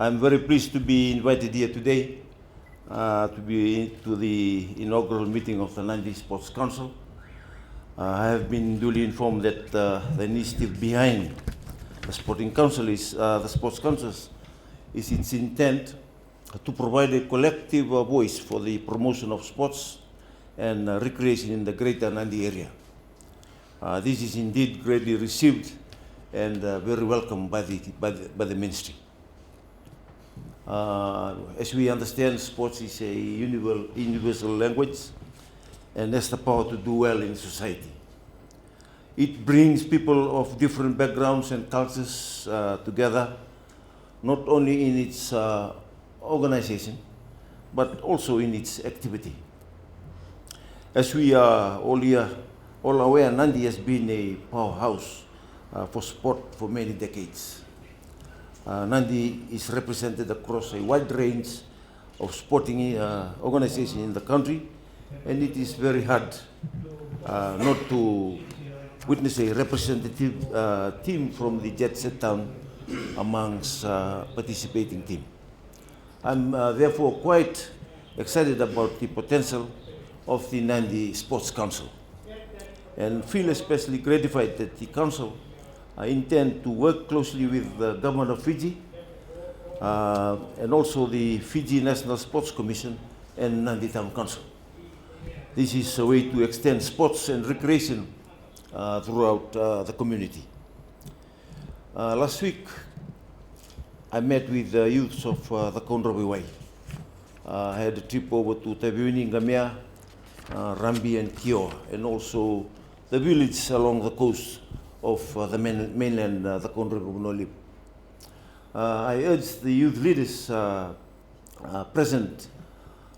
I'm very pleased to be invited here today to be to the inaugural meeting of the Nandi Sports Council. I have been duly informed that the initiative behind the Sporting Council is the Sports Council is its intent to provide a collective voice for the promotion of sports and recreation in the greater Nandi area. This is indeed greatly received and very welcome by the ministry. As we understand, sports is a universal language and has the power to do well in society. It brings people of different backgrounds and cultures together, not only in its organization, but also in its activity. As we are all aware, Nandi has been a powerhouse for sport for many decades. Nandi is represented across a wide range of sporting organizations in the country, and it is very hard not to witness a representative team from the jet set town amongst participating team. I'm therefore quite excited about the potential of the Nandi Sports Council and feel especially gratified that the Council intend to work closely with the Government of Fiji and also the Fiji National Sports Commission and Nandi Town Council. This is a way to extend sports and recreation throughout the community. Last week, I met with the youths of the Konrawi Wai. I had a trip over to Taviuni, Ngamea, Rambi and Kioa, and also the village along the coast of the mainland, the Konrawi Nolip. I urge the youth leaders present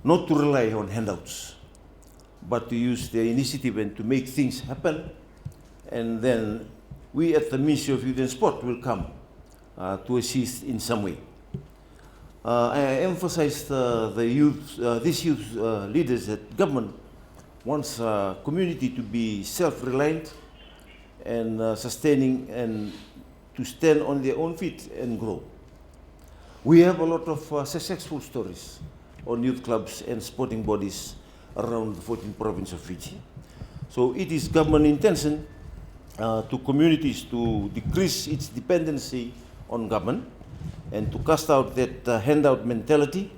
not to rely on handouts, but to use their initiative and to make things happen. And then we at the Ministry of Youth and Sport will come to assist in some way. I emphasize these youth leaders that government wants community to be self-reliant and sustaining and to stand on their own feet and grow. We have a lot of successful stories on youth clubs and sporting bodies around the 14th province of Fiji. So it is government intention to communities to decrease its dependency on government and to cast out that handout mentality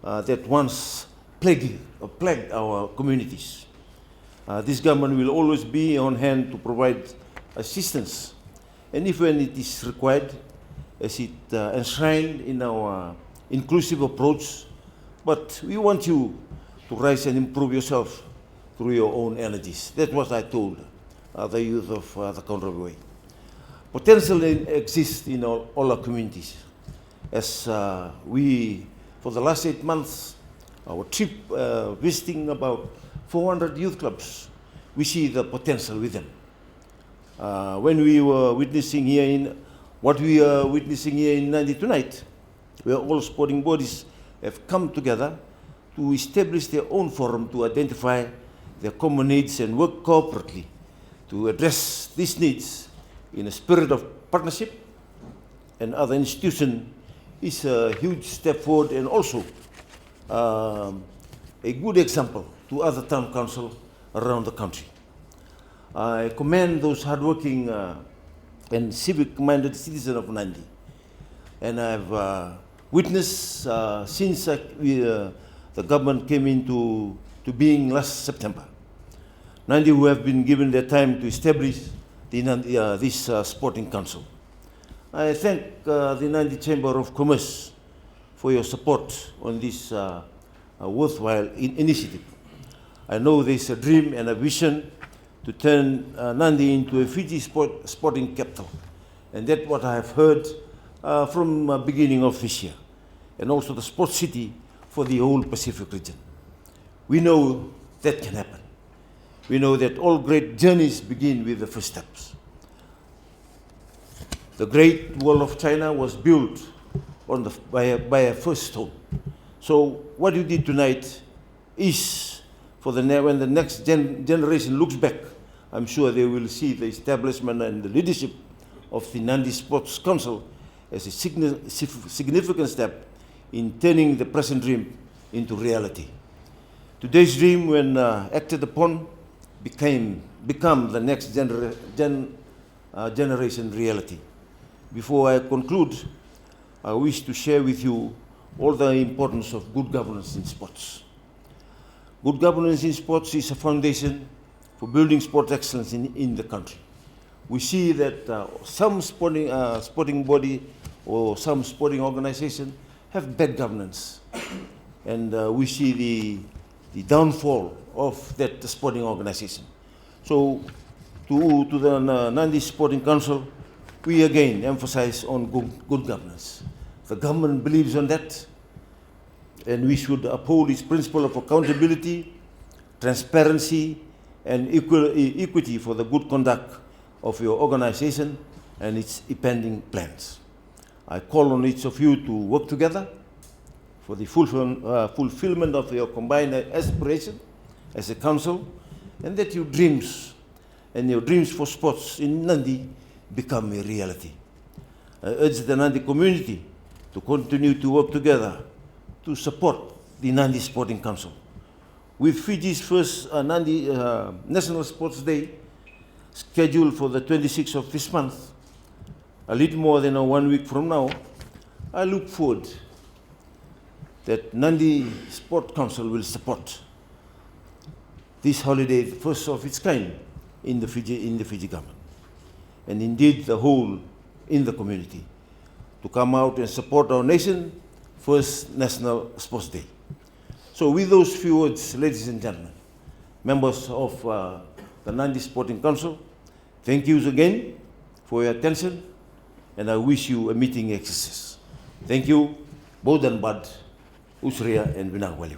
that once plagued our communities. This government will always be on hand to provide assistance, and if when it is required, as it enshrined in our inclusive approach. But we want you to rise and improve yourself through your own energies. That's what I told the youth of the Konrawi Wai. Potential exists in all our communities. As we, for the last 8 months, our trip visiting about 400 youth clubs, we see the potential with them. When we were witnessing here in, what we are witnessing here in Nandi tonight, where all sporting bodies have come together to establish their own forum to identify their common needs and work cooperatively to address these needs in a spirit of partnership and other institutions is a huge step forward and also a good example to other town councils around the country. I commend those hardworking and civic-minded citizens of Nandi, and I've witnessed since the government came into being last September, Nandi who have been given their time to establish this sporting council. I thank the Nandi Chamber of Commerce for your support on this worthwhile initiative. I know there's a dream and a vision to turn Nandi into a Fiji sporting capital, and that's what I have heard from the beginning of this year, and also the sports city for the whole Pacific region. We know that can happen. We know that all great journeys begin with the first steps. The Great Wall of China was built by a first stone. So what you did tonight is, when the next generation looks back, I'm sure they will see the establishment and the leadership of the Nandi Sports Council as a significant step in turning the present dream into reality. Today's dream, when acted upon, become the next generation reality. Before I conclude, I wish to share with you all the importance of good governance in sports. Good governance in sports is a foundation for building sport excellence in the country. We see that some sporting body or some sporting organization have bad governance. And we see the downfall of that sporting organization. So to the Nandi Sporting Council, we again emphasize on good governance. The government believes on that, and we should uphold its principle of accountability, transparency, and equity for the good conduct of your organization and its impending plans. I call on each of you to work together for the fulfillment of your combined aspiration as a council, and that your dreams for sports in Nandi become a reality. I urge the Nandi community to continue to work together to support the Nandi Sporting Council. With Fiji's first Nandi National Sports Day scheduled for the 26th of this month, a little more than 1 week from now, I look forward that Nandi Sport Council will support this holiday, the first of its kind in the Fiji government, and indeed the whole in the community, to come out and support our nation first National Sports Day. So with those few words, ladies and gentlemen, members of the Nandi Sporting Council, thank you again for your attention, and I wish you a meeting success. Thank you, Bodan Bad, Usria, and Vinagwalipu.